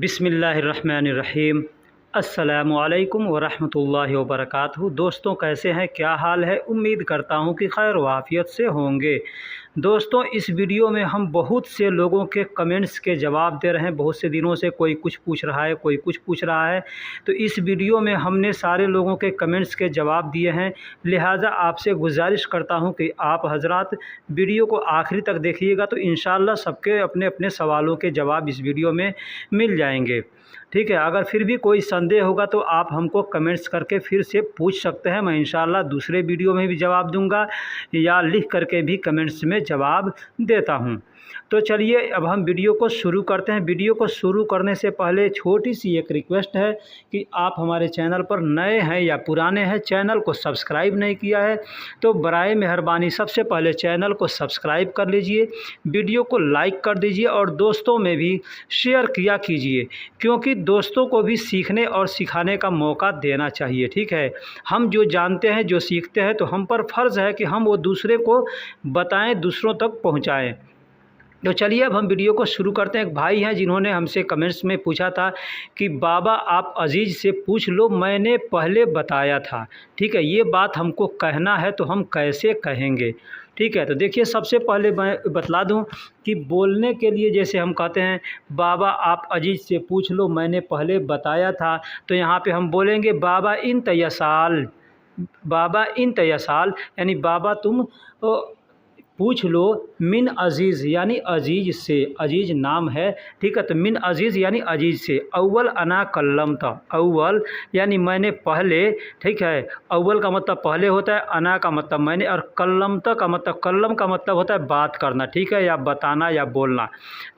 बिस्मिल्लाहिर्रहमानिर्रहीम। अस्सलामुअलैकुम वरहमतुल्लाहि वबरकातुहू। दोस्तों, कैसे हैं, क्या हाल है? उम्मीद करता हूं कि खैर वाफ़ियत से होंगे। दोस्तों, इस वीडियो में हम बहुत से लोगों के कमेंट्स के जवाब दे रहे हैं। बहुत से दिनों से कोई कुछ पूछ रहा है, कोई कुछ पूछ रहा है, तो इस वीडियो में हमने सारे लोगों के कमेंट्स के जवाब दिए हैं। लिहाजा आपसे गुजारिश करता हूं कि आप हजरात वीडियो को आखिरी तक देखिएगा, तो इंशाअल्लाह सबके अपने अपने सवालों के जवाब इस वीडियो में मिल जाएंगे। ठीक है, अगर फिर भी कोई संदेह होगा तो आप हमको कमेंट्स करके फिर से पूछ सकते हैं। मैं इंशाअल्लाह दूसरे वीडियो में भी जवाब दूंगा या लिख करके भी कमेंट्स में जवाब देता हूं। तो चलिए अब हम वीडियो को शुरू करते हैं। वीडियो को शुरू करने से पहले छोटी सी एक रिक्वेस्ट है कि आप हमारे चैनल पर नए हैं या पुराने हैं, चैनल को सब्सक्राइब नहीं किया है तो बराए मेहरबानी सबसे पहले चैनल को सब्सक्राइब कर लीजिए, वीडियो को लाइक कर दीजिए और दोस्तों में भी शेयर किया कीजिए, क्योंकि दोस्तों को भी सीखने और सिखाने का मौका देना चाहिए। ठीक है, हम जो जानते हैं, जो सीखते हैं, तो हम पर फ़र्ज़ है कि हम वो दूसरे को बताएं, दूसरों तक पहुंचाएं। तो चलिए अब हम वीडियो को शुरू करते हैं। एक भाई हैं जिन्होंने हमसे कमेंट्स में पूछा था कि बाबा आप अजीज़ से पूछ लो, मैंने पहले बताया था। ठीक है, ये बात हमको कहना है तो हम कैसे कहेंगे? ठीक है, तो देखिए सबसे पहले मैं बतला दूं कि बोलने के लिए जैसे हम कहते हैं बाबा आप अजीज़ से पूछ लो, मैंने पहले बताया था, तो यहाँ पे हम बोलेंगे बाबा इन तयसाल, बाबा इन तयसाल, यानी बाबा तुम पूछ लो मिन अजीज़, यानी अजीज़ से, अजीज़ नाम है। ठीक है, तो मिन अजीज़ यानी अजीज़ से। अव्वल अना कल्लम था, अव्वल यानी मैंने पहले। ठीक है, अव्वल का मतलब पहले होता है, अना का मतलब मैंने, और कल्लम का मतलब, कल्लम का मतलब होता है बात करना। ठीक है, या बताना या बोलना।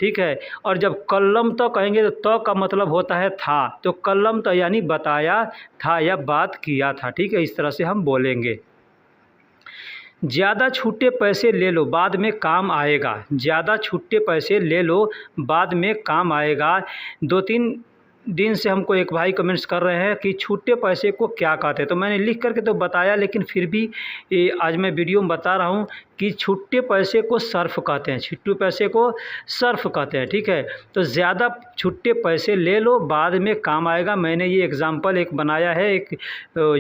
ठीक है, और जब कल्लम तो कहेंगे तो का मतलब होता है था, तो कल्लम तो यानी बताया था या बात किया था। ठीक है, इस तरह से हम बोलेंगे। ज़्यादा छुट्टे पैसे ले लो, बाद में काम आएगा। ज़्यादा छुट्टे पैसे ले लो, बाद में काम आएगा। 2-3 दिन से हमको एक भाई कमेंट्स कर रहे हैं कि छुट्टे पैसे को क्या कहते हैं, तो मैंने लिख करके तो बताया, लेकिन फिर भी आज मैं वीडियो में बता रहा हूँ कि छुट्टे पैसे को सर्फ कहते हैं, छुट्टे पैसे को सर्फ कहते हैं। ठीक है, तो ज़्यादा छुट्टे पैसे ले लो, बाद में काम आएगा। मैंने ये एग्ज़ाम्पल एक बनाया है, एक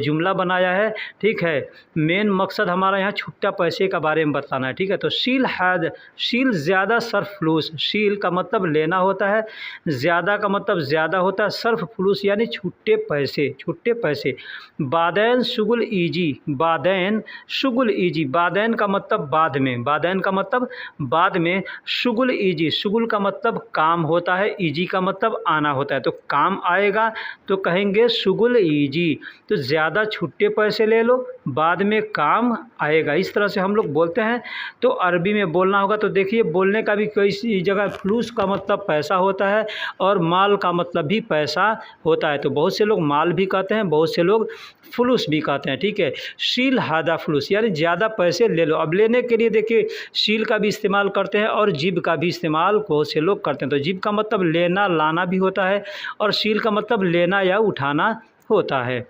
जुमला बनाया है। ठीक है, मेन मकसद हमारा यहाँ छुट्टा पैसे का बारे में बताना है। ठीक है, तो शील हैद, शील ज़्यादा, सर्फ फ्लूस, शील का मतलब लेना होता है, ज़्यादा का मतलब ज़्यादा होता है, सर्फ फ्लूस यानी छुट्टे पैसे, छुट्टे पैसे। बादैन शुगुल ईजी, बादैन शुगुल ईजी, बादैन का मतलब बाद में, बादैन का मतलब बाद में, शुगुल ईजी, शुगुल का मतलब काम होता है, ईजी का मतलब आना होता है, तो काम आएगा तो कहेंगे शुगुल ईजी। तो ज़्यादा छुट्टे पैसे ले लो, बाद में काम आएगा, इस तरह से हम लोग बोलते हैं। तो अरबी में बोलना होगा, तो देखिए बोलने का भी कई जगह फ्लूस का मतलब पैसा होता है और माल का मतलब भी पैसा होता है, तो बहुत से लोग माल भी कहते हैं, बहुत से लोग फ्लूस भी कहते हैं। ठीक है, शील हादा फ्लूस यानी ज़्यादा पैसे ले लो। अब लेने के लिए देखिए शील का भी इस्तेमाल करते हैं और जिब का भी इस्तेमाल बहुत से लोग करते हैं। तो जिब का मतलब लेना, लाना भी होता है, और शील का मतलब लेना या उठाना होता है।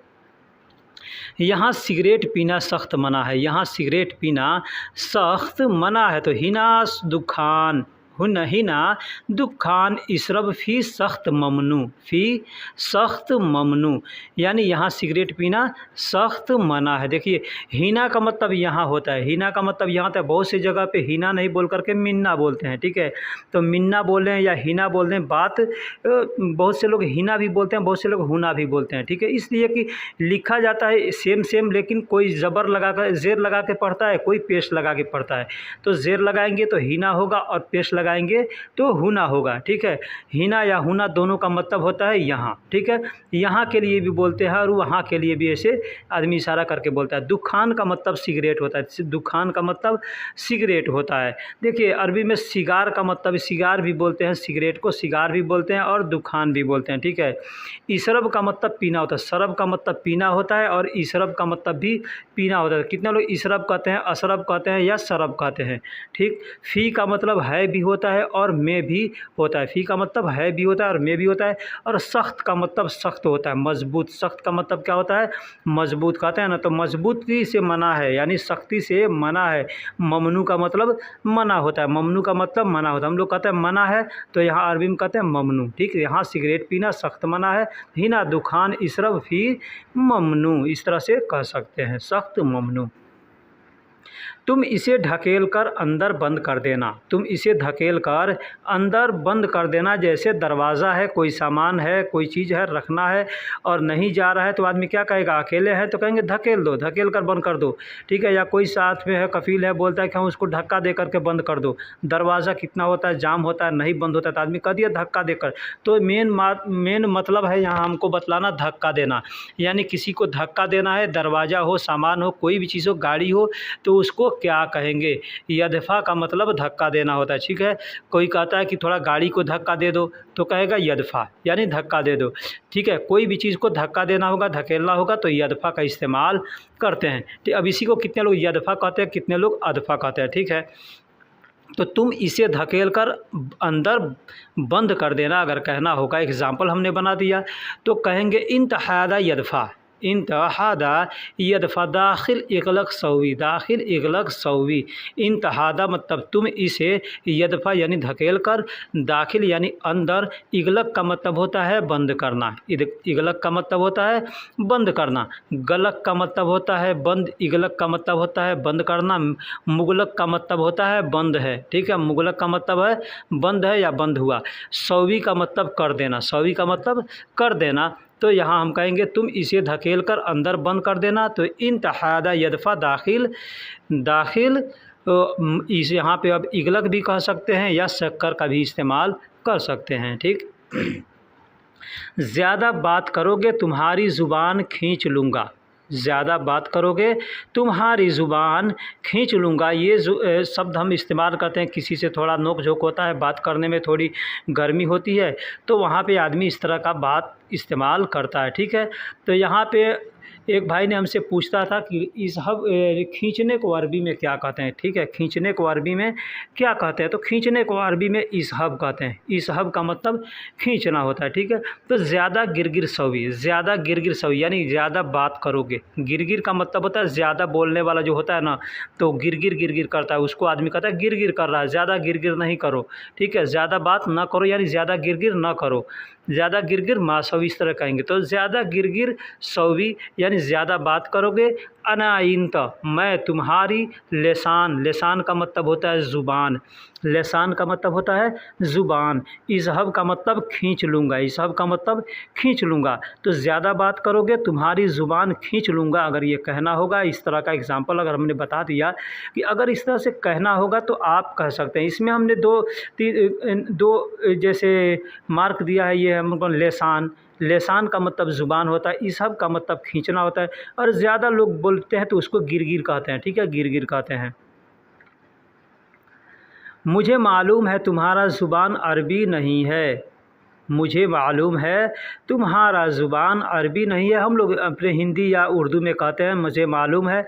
यहाँ सिगरेट पीना सख्त मना है, यहाँ सिगरेट पीना सख्त मना है। तो हिना दुखान, हिना दुखान इसरब फ़ी सख्त ममनू, फ़ी सख्त ममनू, यानी यहाँ सिगरेट पीना सख्त मना है। देखिए हिना का मतलब यहाँ होता है, हिना का मतलब यहाँ होता है, बहुत सी जगह पे हिना नहीं बोल करके मिन्ना बोलते हैं। ठीक है, तो मिन्ना बोलें या हिना बोल दें, बात बहुत से लोग हिना भी बोलते हैं, बहुत से लोग हुना भी बोलते हैं। ठीक है, इसलिए कि लिखा जाता है सेम सेम, लेकिन कोई ज़बर लगा कर, ज़ेर लगा के पढ़ता है, कोई पेश लगा के पढ़ता है। तो ज़ेर लगाएंगे तो हिना होगा और पेश लगाएंगे तो हुना होगा। ठीक है, हिना या हुना दोनों का मतलब होता है यहाँ। ठीक है, यहाँ के लिए भी बोलते हैं और वहाँ के लिए भी ऐसे आदमी इशारा करके बोलता है। दुखान का मतलब सिगरेट होता है, दुखान का मतलब सिगरेट होता है। देखिए अरबी में सिगार का मतलब, सिगार भी बोलते हैं, सिगरेट को सिगार भी बोलते हैं और दुखान भी बोलते हैं। ठीक है, इसरब का मतलब पीना होता है, सरब का मतलब पीना होता है और इसरब का मतलब भी पीना होता है। कितने लोग इसरब कहते हैं, असरब कहते हैं या सरब कहते हैं। ठीक, फ़ी का मतलब है भी होता है और में भी होता है। फ़ी का मतलब है भी होता है और में भी होता है। और सख्त का मतलब सख्त होता है, मजबूत। सख्त का मतलब क्या होता है? मजबूत कहते हैं ना। तो मजबूती से मना है यानी सख्ती से मना है। ममनू का मतलब मना होता है, ममनू का मतलब मना होता है। हम लोग कहते हैं मना है, तो यहाँ अरबी में कहते हैं ममनू। ठीक है, यहाँ सिगरेट पीना सख्त मना है। हिना दुखान इसरब फी ममनू, इस तरह से कह सकते हैं, सख्त ममनू। तुम इसे ढकेल कर अंदर बंद कर देना। तुम इसे ढकेल कर अंदर बंद कर देना। जैसे दरवाज़ा है, कोई सामान है, कोई चीज़ है, रखना है और नहीं जा रहा है तो आदमी क्या कहेगा? अकेले हैं तो कहेंगे धकेल दो, धकेल कर बंद कर दो। ठीक है, या कोई साथ में है, कफ़ील है, बोलता है कि हम उसको धक्का दे करके बंद कर दो। दरवाज़ा कितना होता है, जाम होता है, नहीं बंद होता है तो आदमी कह दिया धक्का देकर। तो मेन मतलब है यहाँ हमको बतलाना धक्का देना, यानी किसी को धक्का देना है। दरवाज़ा हो, सामान हो, कोई भी चीज़ हो, गाड़ी हो, तो उसको क्या कहेंगे? यदफा का मतलब धक्का देना होता है। ठीक है, कोई कहता है कि थोड़ा गाड़ी को धक्का दे दो तो कहेगा यदफा, यानी धक्का दे दो। ठीक है, कोई भी चीज़ को धक्का देना होगा, धकेलना होगा तो यदफा का इस्तेमाल करते हैं। ठीक, अब इसी को कितने लोग यदफा कहते हैं, कितने लोग अदफा कहते हैं। ठीक है, तो तुम इसे धकेल कर अंदर बंद कर देना अगर कहना होगा। एग्ज़ाम्पल हमने बना दिया तो कहेंगे इंतहादा यदफा, इंतहादा यदफा, दाखिल इगलक सौवी, दाखिल इगलक सौवी। इंतहादा मतलब तुम इसे, यदफा यानी धकेल कर, दाखिल यानी अंदर, इगलक का मतलब होता है बंद करना। इगलक का मतलब होता है बंद करना। गलक का मतलब होता है बंद, इगलक का मतलब होता है बंद करना। मुगलक का मतलब होता है बंद है। ठीक है, मुगलक का मतलब है बंद है या बंद हुआ। सौवी का मतलब कर देना, सौवी का मतलब कर देना। तो यहाँ हम कहेंगे तुम इसे धकेल कर अंदर बंद कर देना। तो इंतहादा यदफा, दाखिल, दाखिल, इस यहाँ पे अब इगलक भी कह सकते हैं या शक्कर का भी इस्तेमाल कर सकते हैं। ठीक, ज़्यादा बात करोगे तुम्हारी ज़ुबान खींच लूँगा। ज़्यादा बात करोगे तुम्हारी ज़ुबान खींच लूँगा। ये शब्द हम इस्तेमाल करते हैं, किसी से थोड़ा नोक झोंक होता है, बात करने में थोड़ी गर्मी होती है तो वहाँ पे आदमी इस तरह का बात इस्तेमाल करता है। ठीक है, तो यहाँ पे एक भाई ने हमसे पूछता था कि इसहब खींचने को अरबी में क्या कहते हैं। ठीक है, खींचने को अरबी में क्या कहते हैं? तो खींचने को अरबी में इसहब कहते हैं। इसहब का मतलब खींचना होता है। ठीक है, तो ज़्यादा गिरगिर सवी, ज़्यादा गिरगिर सवी यानी ज़्यादा बात करोगे। गिरगिर का मतलब होता है ज़्यादा बोलने वाला जो होता है ना, तो गिरगिर गिरगिर करता है, उसको आदमी कहता है गिरगिर कर रहा है, ज़्यादा गिरगिर नहीं करो। ठीक है, ज़्यादा बात ना करो यानी ज़्यादा गिरगिर ना करो। ज़्यादा गिरगिर मासवी इस तरह कहेंगे। तो ज़्यादा गिरगिर सौवी यानी ज़्यादा बात करोगे। अनाइंत, मैं तुम्हारी लेसान, लेसान का मतलब होता है ज़ुबान, लेसान का मतलब होता है ज़ुबान। इज़हब का मतलब खींच लूँगा, इज़हब का मतलब खींच लूँगा। तो ज़्यादा बात करोगे तुम्हारी ज़ुबान खींच लूँगा अगर ये कहना होगा। इस तरह का एग्ज़ाम्पल अगर हमने बता दिया कि अगर इस तरह से कहना होगा तो आप कह सकते हैं। इसमें हमने दो जैसे मार्क दिया है। ये हमको लेसान, लेसान का मतलब ज़ुबान होता है, इसहब का मतलब खींचना होता है। और ज़्यादा लोग बोलते हैं तो उसको गिरगिर कहते हैं। ठीक है, गिरगिर कहते हैं। मुझे मालूम है तुम्हारा ज़ुबान अरबी नहीं है, मुझे मालूम है तुम्हारा ज़ुबान अरबी नहीं है। हम लोग अपने हिंदी या उर्दू में कहते हैं मुझे मालूम है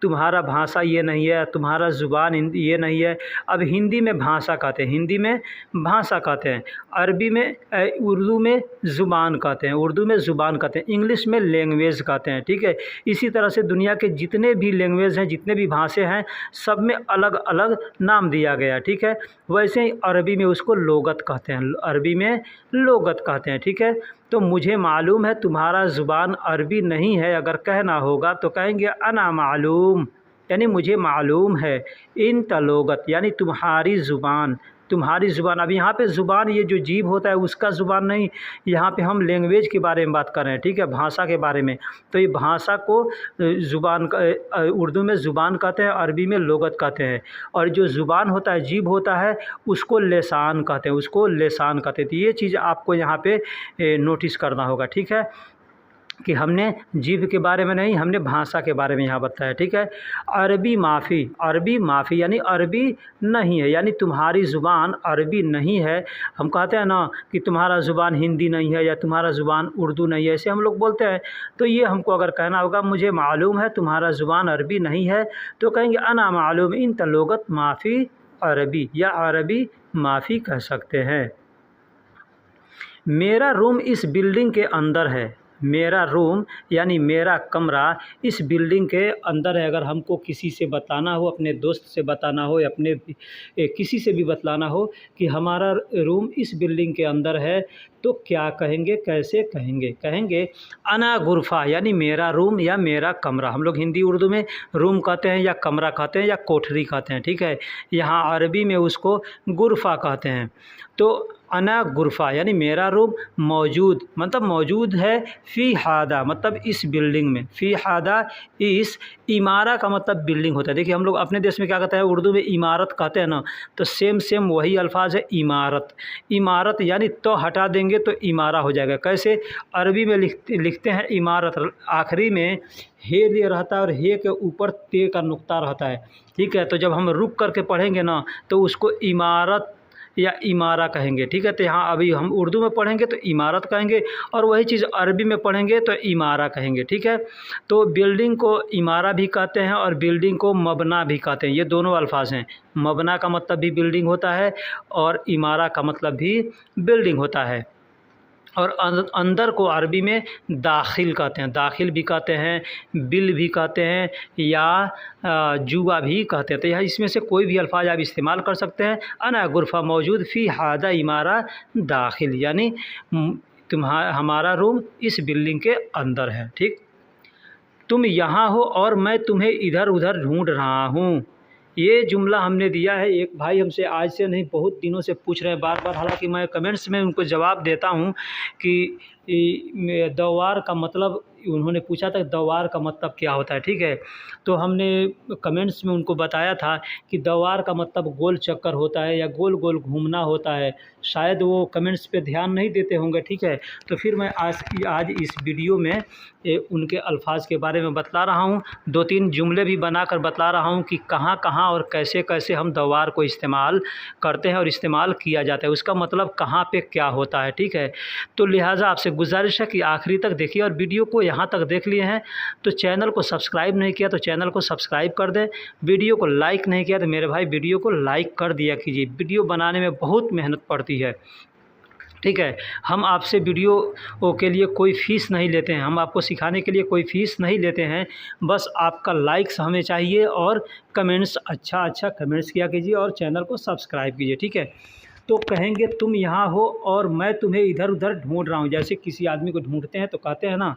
तुम्हारा भाषा ये नहीं है, तुम्हारा ज़ुबान ये नहीं है। अब हिंदी में भाषा कहते हैं, हिंदी में भाषा कहते हैं। अरबी में उर्दू में ज़ुबान कहते हैं, उर्दू में ज़ुबान कहते हैं। इंग्लिश में लैंग्वेज कहते हैं। ठीक है, इसी तरह से दुनिया के जितने भी लैंग्वेज हैं, जितने भी भाषा हैं, सब में अलग अलग नाम दिया गया। ठीक है, वैसे ही अरबी में उसको लोगत कहते हैं, अरबी में लोगत कहते हैं। ठीक है, तो मुझे मालूम है तुम्हारा ज़ुबान अरबी नहीं है अगर कहना होगा तो कहेंगे अना मालूम, यानी मुझे मालूम है। इन तलोगत यानी तुम्हारी ज़ुबान, तुम्हारी ज़ुबान। अब यहाँ पे ज़ुबान ये जो जीभ होता है उसका ज़ुबान नहीं, यहाँ पे हम लैंग्वेज के बारे में बात कर रहे हैं। ठीक है, भाषा के बारे में। तो ये भाषा को ज़ुबान का उर्दू में ज़ुबान कहते हैं, अरबी में लोगत कहते हैं। और जो ज़ुबान होता है, जीभ होता है, उसको लेसान कहते हैं, उसको लेसान कहते हैं। तो ये चीज़ आपको यहाँ पे नोटिस करना होगा। ठीक है, कि हमने जीभ के बारे में नहीं, हमने भाषा के बारे में यहाँ बताया। ठीक है, अरबी माफ़ी, अरबी माफ़ी यानी अरबी नहीं है, यानी तुम्हारी ज़ुबान अरबी नहीं है। हम कहते हैं ना कि तुम्हारा ज़ुबान हिंदी नहीं है या तुम्हारा ज़ुबान उर्दू नहीं है, ऐसे हम लोग बोलते हैं। तो ये हमको अगर कहना होगा मुझे मालूम है तुम्हारा ज़ुबान अरबी नहीं है, तो कहेंगे अना मालूम इन तलोगत माफ़ी अरबी या अरबी माफ़ी कह सकते हैं। मेरा रूम इस बिल्डिंग के अंदर है। मेरा रूम यानी मेरा कमरा इस बिल्डिंग के अंदर है। अगर हमको किसी से बताना हो, अपने दोस्त से बताना हो या अपने किसी से भी बतलाना हो कि हमारा रूम इस बिल्डिंग के अंदर है, तो क्या कहेंगे, कैसे कहेंगे? कहेंगे अना गुरफ़ा यानी मेरा रूम या मेरा कमरा। हम लोग हिंदी उर्दू में रूम कहते हैं या कमरा कहते हैं या कोठरी कहते हैं, ठीक है। यहाँ अरबी में उसको गुरफ़ा कहते हैं। तो अना गुरफ़ा यानी मेरा रूम मौजूद, मतलब मौजूद है फ़ी हादा, मतलब इस बिल्डिंग में। फ़ी हादा इस, इमारा का मतलब बिल्डिंग होता है। देखिए हम लोग अपने देश में क्या कहते हैं, उर्दू में इमारत कहते हैं ना, तो सेम वही अल्फाज है इमारत। इमारत यानी तो हटा देंगे तो इमारा हो जाएगा। कैसे? अरबी में लिखते हैं इमारत, आखिरी में हे दे रहता है और हे के ऊपर ते का नुक्ता रहता है, ठीक है। तो जब हम रुक करके पढ़ेंगे ना तो उसको इमारत या इमारा कहेंगे, ठीक है। तो यहाँ अभी हम उर्दू में पढ़ेंगे तो इमारत कहेंगे और वही चीज़ अरबी में पढ़ेंगे तो इमारा कहेंगे, ठीक है। तो बिल्डिंग को इमारा भी कहते हैं और बिल्डिंग को मबना भी कहते हैं। ये दोनों अल्फाज हैं। मबना का मतलब भी बिल्डिंग होता है और इमारा का मतलब भी बिल्डिंग होता है। और अंदर को अरबी में दाखिल कहते हैं। दाखिल भी कहते हैं, बिल भी कहते हैं या जुआ भी कहते हैं। तो यह इसमें से कोई भी अल्फाज आप इस्तेमाल कर सकते हैं। अना गुरफ़ा मौजूद फ़ी हादा इमारा दाखिल यानी हमारा रूम इस बिल्डिंग के अंदर है, ठीक। तुम यहाँ हो और मैं तुम्हें इधर उधर ढूंढ रहा हूँ। ये जुमला हमने दिया है। एक भाई हमसे आज से नहीं बहुत दिनों से पूछ रहे हैं बार-बार, हालांकि मैं कमेंट्स में उनको जवाब देता हूँ कि दौवार का मतलब, उन्होंने पूछा था दौवार का मतलब क्या होता है, ठीक है। तो हमने कमेंट्स में उनको बताया था कि दौवार का मतलब गोल चक्कर होता है या गोल गोल घूमना होता है। शायद वो कमेंट्स पे ध्यान नहीं देते होंगे, ठीक है। तो फिर मैं आज इस वीडियो में उनके अल्फाज के बारे में बतला रहा हूँ। 2-3 जुमले भी बनाकर बतला रहा हूँ कि कहाँ कहाँ और कैसे कैसे हम दौवार को इस्तेमाल करते हैं और इस्तेमाल किया जाता है, उसका मतलब कहाँ पे क्या होता है, ठीक है। तो लिहाजा आपसे गुजारिश है कि आखिरी तक देखिए और वीडियो को यहाँ तक देख लिए हैं तो चैनल को सब्सक्राइब नहीं किया तो चैनल को सब्सक्राइब कर दें। वीडियो को लाइक नहीं किया तो मेरे भाई वीडियो को लाइक कर दिया कीजिए। वीडियो बनाने में बहुत मेहनत पड़ती है, ठीक है। हम आपसे वीडियो के लिए कोई फ़ीस नहीं लेते हैं, हम आपको सिखाने के लिए कोई फ़ीस नहीं लेते हैं। बस आपका लाइक्स हमें चाहिए और कमेंट्स अच्छा कमेंट्स किया कीजिए और चैनल को सब्सक्राइब कीजिए, ठीक है। तो कहेंगे तुम यहाँ हो और मैं तुम्हें इधर उधर ढूंढ रहा हूँ। जैसे किसी आदमी को ढूंढते हैं तो कहते हैं ना,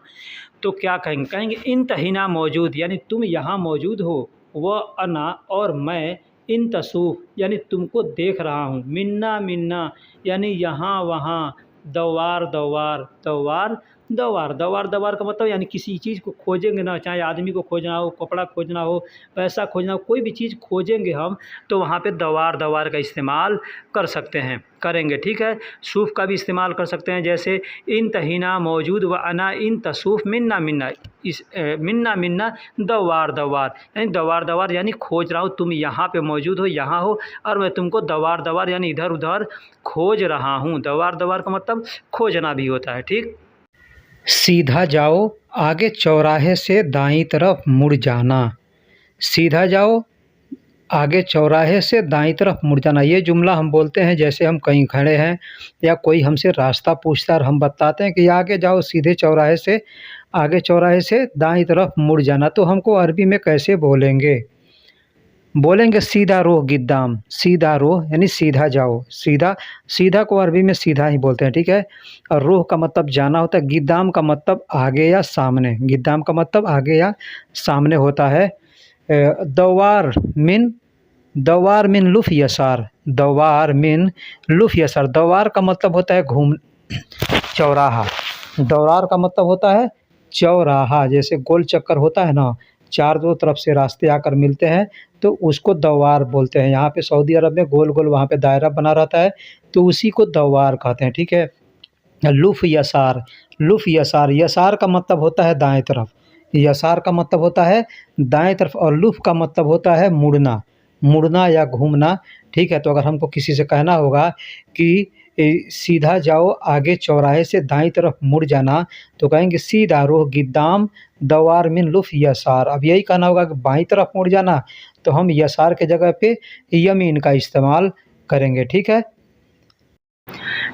तो क्या कहेंगे? कहेंगे इंतहिना मौजूद यानी तुम यहाँ मौजूद हो। वह अना और मैं इन तसूफ़ यानी तुमको देख रहा हूँ। मिन्ना मिन्ना यानी यहाँ वहाँ। दौवार दौवार दौवार दौवार दौवार दौवार का मतलब यानी किसी चीज़ को खोजेंगे ना, चाहे आदमी को खोजना हो, कपड़ा खोजना हो, पैसा खोजना हो, कोई भी चीज़ खोजेंगे हम तो वहाँ पे दौवार दौवार का इस्तेमाल कर सकते हैं, करेंगे, ठीक है। सूफ़ का भी इस्तेमाल कर सकते हैं, जैसे इन तहीना मौजूद व अना इन तसूफ़ मिन्ना मिन्ना। इस मिन्ना मिन्ना दौवार दौवार यानी दौवार दौवार यानी खोज रहा हूँ, तुम यहाँ पे मौजूद हो, यहाँ हो और मैं तुमको दौवार दौवार यानी इधर उधर खोज रहा हूँ। दौवार दौवार का मतलब खोजना भी होता है, ठीक। सीधा जाओ, आगे चौराहे से दाईं तरफ मुड़ जाना। सीधा जाओ, आगे चौराहे से दाईं तरफ मुड़ जाना। ये जुमला हम बोलते हैं जैसे हम कहीं खड़े हैं या कोई हमसे रास्ता पूछता है और हम बताते हैं कि आगे जाओ, सीधे चौराहे से, आगे चौराहे से दाईं तरफ मुड़ जाना। तो हमको अरबी में कैसे बोलेंगे? बोलेंगे सीधा रोह गिद्दाम। सीधा रोह यानी सीधा जाओ। सीधा को अरबी में सीधा ही बोलते हैं, ठीक है। और रोह का मतलब जाना होता है। गिद्दाम का मतलब आगे या सामने। गिद्दाम का मतलब आगे या सामने होता है। दौवार मिन लुफ़ यसार। दौवार मिन लुफ़ यसार। दौवार का मतलब होता है घूम, चौराहा। दौरार का मतलब होता है चौराहा। जैसे गोल चक्कर होता है ना, चार दो तरफ से रास्ते आकर मिलते हैं तो उसको दौवार बोलते हैं। यहाँ पे सऊदी अरब में गोल गोल वहाँ पे दायरा बना रहता है तो उसी को दौवार कहते हैं, ठीक है। लुफ़ यसार, लुफ़ यसार, यसार का मतलब होता है दाएं तरफ, यसार का मतलब होता है दाएं तरफ और लुफ़ का मतलब होता है मुड़ना, मुड़ना या घूमना, ठीक है। तो अगर हमको किसी से कहना होगा कि सीधा जाओ, आगे चौराहे से दाईं तरफ मुड़ जाना, तो कहेंगे सीधा रोह गिद्दाम दौवार मिन लुफ़ यसार। अब यही कहना होगा कि बाईं तरफ मुड़ जाना, तो हम यसार के जगह पे यमीन का इस्तेमाल करेंगे। ठीक है,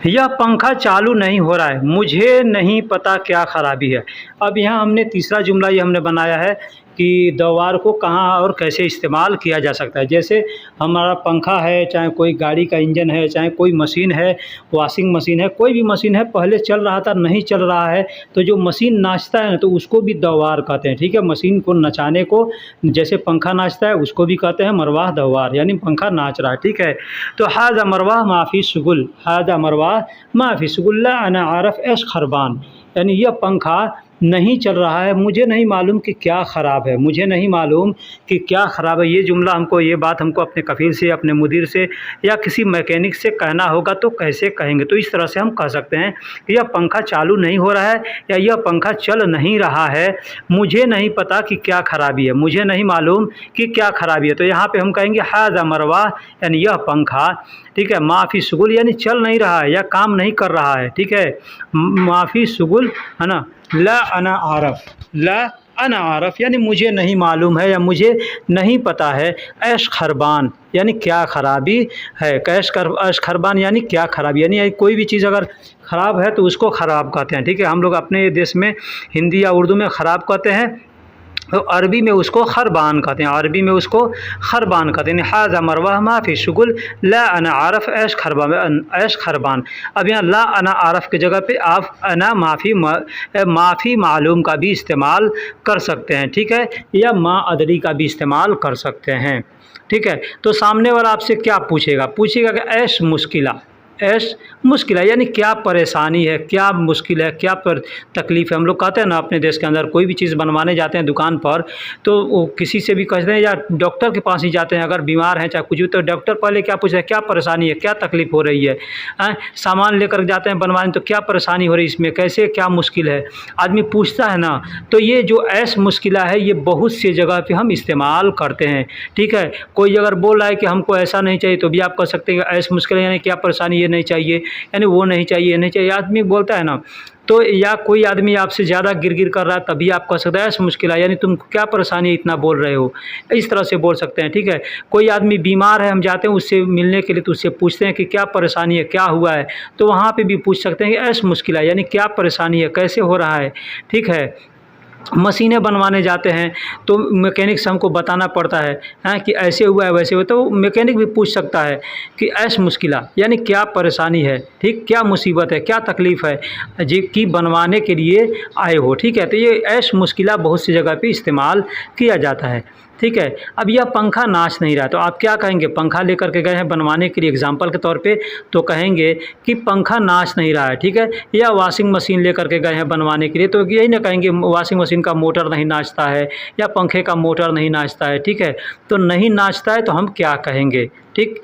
यह पंखा चालू नहीं हो रहा है, मुझे नहीं पता क्या ख़राबी है। अब यहाँ हमने तीसरा जुमला ये हमने बनाया है कि दवार को कहाँ और कैसे इस्तेमाल किया जा सकता है। जैसे हमारा पंखा है, चाहे कोई गाड़ी का इंजन है, चाहे कोई मशीन है, वॉशिंग मशीन है, कोई भी मशीन है, पहले चल रहा था नहीं चल रहा है, तो जो मशीन नाचता है ना तो उसको भी दवार कहते हैं। ठीक है, मशीन को नचाने को जैसे पंखा नाचता है उसको भी कहते हैं मरवाह दवार, यानी पंखा नाच रहा है। ठीक है, तो हाजा मरवाह माफ़ी शुगुल, हाजा मरवाह माफ़ी शुगुल ला अना आरफ एश खरबान, यानी यह पंखा नहीं चल रहा है, मुझे नहीं मालूम कि क्या ख़राब है, मुझे नहीं मालूम कि क्या ख़राब है। ये जुमला हमको, ये बात हमको अपने कफ़ील से, अपने मुदीर से या किसी मैकेनिक से कहना होगा, तो कैसे कहेंगे? तो इस तरह से हम कह सकते हैं कि यह पंखा चालू नहीं हो रहा है या यह पंखा चल नहीं रहा है, मुझे नहीं पता कि क्या ख़राबी है, मुझे नहीं मालूम कि क्या ख़राबी है। तो यहाँ पर हम कहेंगे हाज़ा मरवा, यानी यह पंखा, ठीक है, माफ़ी शुगुल यानी चल नहीं रहा है या काम नहीं कर रहा है। ठीक है, माफ़ी शुगुल है ना, ला अना आरफ, ला अना आरफ यानी मुझे नहीं मालूम है या मुझे नहीं पता है। ऐश खरबान यानी क्या ख़राबी है, ऐश खरबान यानी क्या ख़राबी, यानी कोई भी चीज़ अगर ख़राब है तो उसको ख़राब कहते हैं। ठीक है, हम लोग अपने देश में हिंदी या उर्दू में ख़राब कहते हैं, तो अरबी में उसको खरबान कहते हैं, अरबी में उसको खरबान कहते हैं। हाज़ा मरवाह माफ़ी शुगुल ला अना आरफ ऐश खरबान, ऐश खरबान। अब यहाँ ला अना आरफ की जगह पे आप अना माफ़ी मालूम का भी इस्तेमाल कर सकते हैं। ठीक है, या मा अदरी का भी इस्तेमाल कर सकते हैं। ठीक है, तो सामने वाला आपसे क्या पूछेगा कि ऐश मुश्किला, ऐश मुश्किल है यानी क्या परेशानी है, क्या मुश्किल है, क्या पर तकलीफ़ है। हम लोग कहते हैं ना अपने देश के अंदर कोई भी चीज़ बनवाने जाते हैं दुकान पर, तो वो किसी से भी कहते हैं या डॉक्टर के पास ही जाते हैं, अगर बीमार हैं चाहे कुछ भी, तो डॉक्टर पहले क्या पूछते हैं, क्या परेशानी है, क्या तकलीफ़ हो रही है। सामान लेकर जाते हैं बनवाने, तो क्या परेशानी हो रही है इसमें, कैसे क्या मुश्किल है, आदमी पूछता है ना। तो ये जो ऐश मुश्किला है ये बहुत सी जगह पर हम इस्तेमाल करते हैं। ठीक है, कोई अगर बोल रहा है कि हमको ऐसा नहीं चाहिए, तो भी आप कह सकते हैं ऐश मुश्किल है यानी क्या परेशानी, नहीं चाहिए यानी वो नहीं चाहिए, ये नहीं चाहिए, आदमी बोलता है ना। तो या कोई आदमी आपसे ज़्यादा गिर कर रहा है, तभी आप कह सकते हैं ऐसा मुश्किल है यानी तुमको क्या परेशानी है इतना बोल रहे हो, इस तरह से बोल सकते हैं। ठीक है, कोई आदमी बीमार है, हम जाते हैं उससे मिलने के लिए, तो उससे पूछते हैं कि क्या परेशानी है, क्या हुआ है, तो वहाँ पे भी पूछ सकते हैं कि ऐसा मुश्किल है यानी क्या परेशानी है, कैसे हो रहा है। ठीक है, मशीनें बनवाने जाते हैं तो मैकेनिक से हमको बताना पड़ता है कि ऐसे हुआ है वैसे हुआ, तो मैकेनिक भी पूछ सकता है कि ऐश मुश्किला यानी क्या परेशानी है, ठीक, क्या मुसीबत है, क्या तकलीफ़ है जी कि बनवाने के लिए आए हो। ठीक है, तो ये ऐश मुश्किला बहुत सी जगह पे इस्तेमाल किया जाता है। ठीक है, अब यह पंखा नाच नहीं रहा, तो आप क्या कहेंगे, पंखा लेकर के गए हैं बनवाने के लिए एग्जाम्पल के तौर पे, तो कहेंगे कि पंखा नाच नहीं रहा है। ठीक है, या वॉशिंग मशीन लेकर के गए हैं बनवाने के लिए, तो यही ना कहेंगे वॉशिंग मशीन का मोटर नहीं नाचता है या पंखे का मोटर नहीं नाचता है। ठीक है, तो नहीं नाचता है तो हम क्या कहेंगे, ठीक,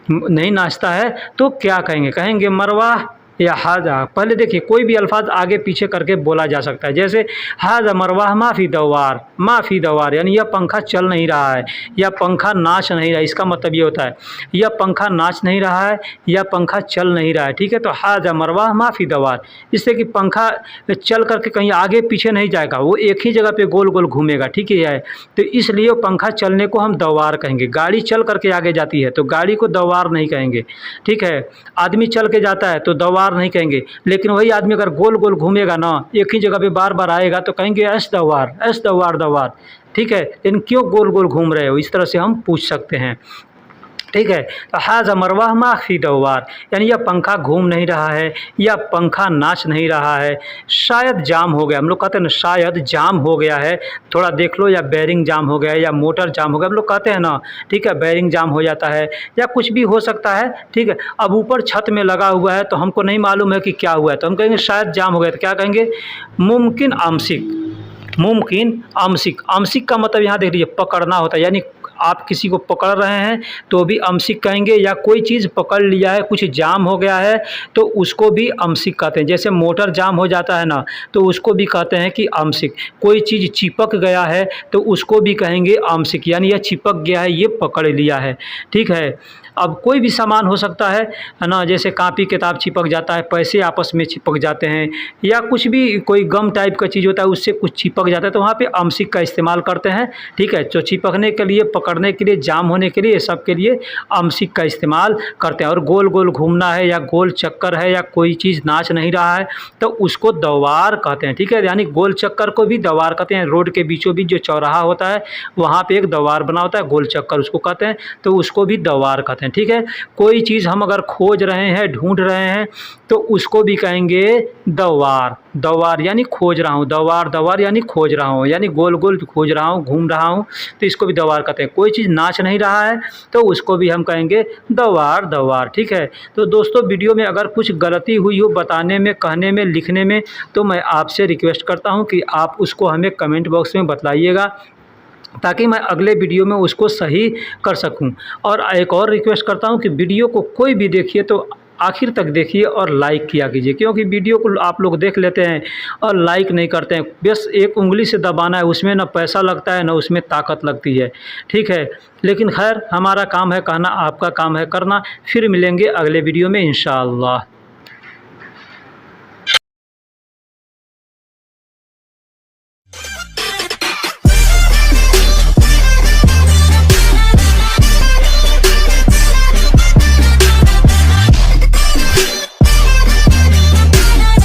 नहीं नाचता है तो क्या कहेंगे, कहेंगे मरवाह या हाजा। पहले देखिए कोई भी अल्फाज आगे पीछे करके बोला जा सकता है, जैसे हाजा मरवाह माफ़ी दवार, माफ़ी दवार यानी यह पंखा चल नहीं रहा है या पंखा नाच नहीं रहा है, इसका मतलब ये होता है यह पंखा नाच नहीं रहा है या पंखा चल नहीं रहा है। ठीक है, तो हाजा मरवाह माफ़ी दवार, इससे कि पंखा चल करके कहीं आगे पीछे नहीं जाएगा, वो एक ही जगह पे गोल गोल घूमेगा। ठीक है, तो इसलिए पंखा चलने को हम दवार कहेंगे। गाड़ी चल करके आगे जाती है तो गाड़ी को दवार नहीं कहेंगे। ठीक है, आदमी चल के जाता है तो दवार नहीं कहेंगे, लेकिन वही आदमी अगर गोल गोल घूमेगा ना, एक ही जगह पे बार बार आएगा, तो कहेंगे ऐश दवार, ऐश दवार दवार। ठीक है, लेकिन क्यों गोल गोल घूम रहे हो, इस तरह से हम पूछ सकते हैं। ठीक है, तो हाजा मरवाह माफ़ी दवार यानी यह पंखा घूम नहीं रहा है या पंखा नाच नहीं रहा है, शायद जाम हो गया। हम लोग कहते हैं ना शायद जाम हो गया है, थोड़ा देख लो, या बेरिंग जाम हो गया है या मोटर जाम हो गया, हम लोग कहते हैं ना। ठीक है, बेरिंग जाम हो जाता है या कुछ भी हो सकता है। ठीक है, अब ऊपर छत में लगा हुआ है तो हमको नहीं मालूम है कि क्या हुआ है, तो हम कहेंगे शायद जाम हो गया, तो क्या कहेंगे मुमकिन आंशिक, मुमकिन आंशिक। आंशिक का मतलब यहाँ देख लीजिए पकड़ना होता है, यानी आप किसी को पकड़ रहे हैं तो भी आंशिक कहेंगे, या कोई चीज़ पकड़ लिया है, कुछ जाम हो गया है तो उसको भी आंशिक कहते हैं। जैसे मोटर जाम हो जाता है ना, तो उसको भी कहते हैं कि आंशिक। कोई चीज़ चिपक गया है तो उसको भी कहेंगे आंशिक, यानी यह चिपक गया है, ये पकड़ लिया है। ठीक है, अब कोई भी सामान हो सकता है ना, जैसे कापी किताब चिपक जाता है, पैसे आपस में चिपक जाते हैं, या कुछ भी कोई गम टाइप का चीज़ होता है उससे कुछ चिपक जाता है, तो वहाँ पे आंशिक का इस्तेमाल करते हैं। ठीक है, तो चिपकने के लिए, पकड़ पकड़ने के लिए, जाम होने के लिए, सब के लिए अमसिक का इस्तेमाल करते हैं। और गोल गोल घूमना है या गोल चक्कर है या कोई चीज़ नाच नहीं रहा है तो उसको दवार कहते हैं, ठीक है। यानी गोल चक्कर को भी दवार कहते हैं। रोड के बीचों बीच जो चौराहा होता है वहाँ पे एक दवार बना होता है, गोल चक्कर उसको कहते हैं, तो उसको भी दवार कहते हैं, ठीक है। कोई चीज़ हम अगर खोज रहे हैं, ढूंढ रहे हैं तो उसको भी कहेंगे दवार। दवार यानी खोज रहा हूँ, दवार दवार यानी खोज रहा हूँ, यानी गोल गोल खोज रहा हूँ, घूम रहा हूँ, तो इसको भी दवार कहते हैं। कोई चीज़ नाच नहीं रहा है तो उसको भी हम कहेंगे दवार दवार, ठीक है। तो दोस्तों वीडियो में अगर कुछ गलती हुई हो बताने में, कहने में, लिखने में, तो मैं आपसे रिक्वेस्ट करता हूँ कि आप उसको हमें कमेंट बॉक्स में बताइएगा ताकि मैं अगले वीडियो में उसको सही कर सकूं। और एक और रिक्वेस्ट करता हूं कि वीडियो को कोई भी देखिए तो आखिर तक देखिए और लाइक किया कीजिए, क्योंकि वीडियो को आप लोग देख लेते हैं और लाइक नहीं करते हैं। बस एक उंगली से दबाना है, उसमें ना पैसा लगता है ना उसमें ताकत लगती है, ठीक है। लेकिन खैर हमारा काम है कहना, आपका काम है करना। फिर मिलेंगे अगले वीडियो में इंशाअल्लाह।